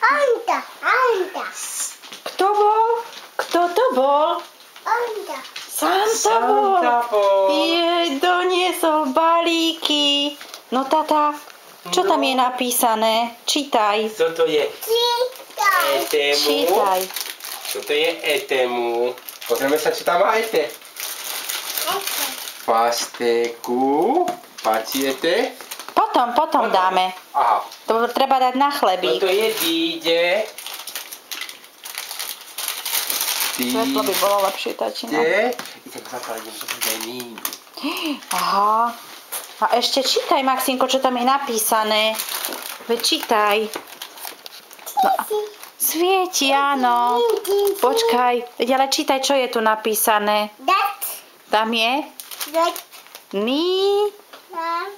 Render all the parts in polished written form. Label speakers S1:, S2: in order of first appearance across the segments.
S1: Anda.
S2: Kto bol? Kto to bol?
S1: Anda.
S2: Santa bol. Jej, doniesol balíky. No tata, čo tam je napísané? Čítaj.
S3: Co to je? Etemu.
S2: Čítaj.
S3: Toto je Etemu. Pozrieme sa, čo tam má Ete. Pasteku. Paciete.
S2: Potom dáme.
S3: Aha.
S2: To treba dať na chlebík.
S3: Toto je Díde.
S2: Svetlo by bolo lepšie, tačino.
S3: Idem zapaliť, to bude Nínu.
S2: Aha. A ešte čítaj, Maxinko, čo tam je napísané. Veď čítaj. No, svieti, áno. Počkaj, veď ale čítaj, čo je tu napísané. Tam je?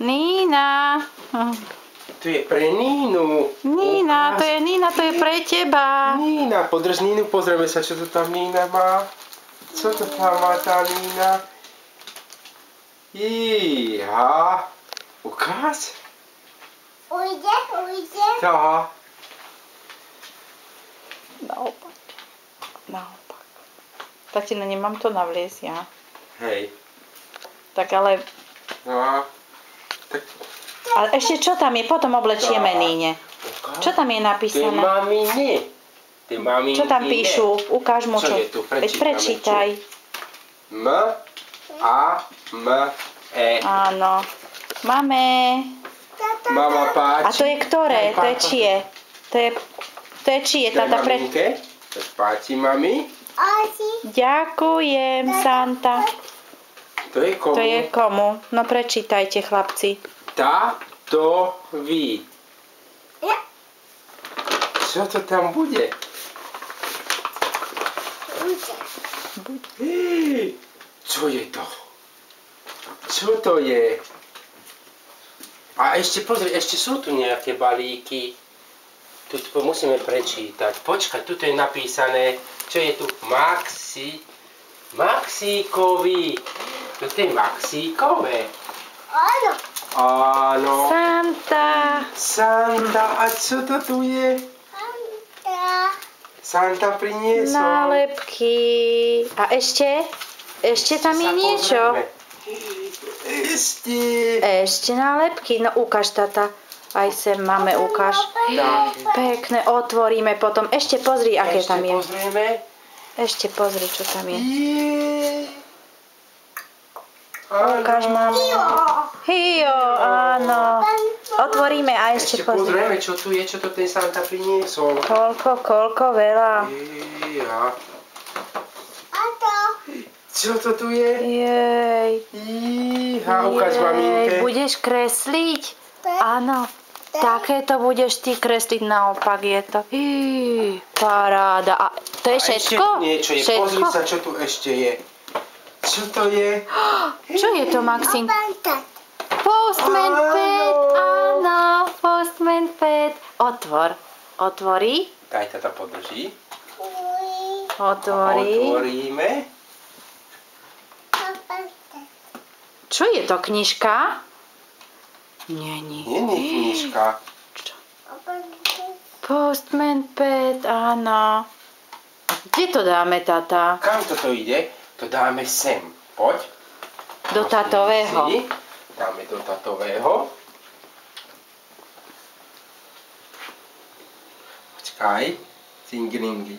S2: Nína.
S3: Tu je pre Nínu.
S2: Nína, to je pre teba.
S3: Nína, podrž Nínu, pozrieme sa, čo to tam Nína má. Co to tam má tá Nína? Iha. Ukáž?
S1: Ujde.
S3: Tá.
S2: Naopak. Tatino, nemám to navliesť ja.
S3: Hej.
S2: Tak ale...
S3: No. Tak.
S2: Ale ešte čo tam je? Potom oblečieme Níne. Čo tam je napísané?
S3: Tie maminy.
S2: Čo tam píšu? Ukáž mu,
S3: Čo
S2: čo.
S3: je tu?
S2: Veď prečítaj.
S3: M, A, M, E.
S2: Áno. Máme.
S3: Mama páči.
S2: A to je ktoré? To je čie? To je čie? Tata pre...
S3: maminke. To páči mami.
S2: Ďakujem, Santa.
S3: To je komu?
S2: To je komu? No prečítajte, chlapci.
S3: Tátovi. Čo to tam bude? Čo je to? Čo to je? A ešte pozri, ešte sú tu nejaké balíky. Tu musíme prečítať. Počkaj, tu je napísané, čo je tu? Maxíkovi. Toto je Maxíkové. Áno. Santa, a čo to tu je? Santa priniesol.
S2: Nálepky. A ešte? Ešte tam je niečo. Ešte nálepky. No ukáž, tata. Aj sem máme, ukáž. Pekné, otvoríme potom. Ešte pozri, aké tam je. Ešte pozri, čo tam je. Ukáž, mamo. Hio, áno. Otvoríme a ešte pozri.
S3: Pozrieme, čo tu je, čo to ten Santa priniesol.
S2: Koľko veľa.
S3: Čo to tu je?
S2: Jej.
S3: Ukáž maminke.
S2: Budeš kresliť? Áno. Takéto budeš ty kresliť, naopak je to. Paráda. A to je všetko?
S3: Niečo je. Pozri sa, čo tu ešte je. Čo to je?
S2: Čo je to, Maxim? Postman Pet, áno. Postman Pet. Otvorí.
S3: Daj, tata podrží.
S2: Otvorí.
S3: Otvoríme.
S2: Čo je to, knižka? Nie.
S3: Nie knižka.
S2: Postman Pet, áno. Kde to dáme, tata?
S3: Kam toto ide? To dáme sem. Poď.
S2: Do tatového.
S3: Dáme do tatového. Počkaj. Cingringy.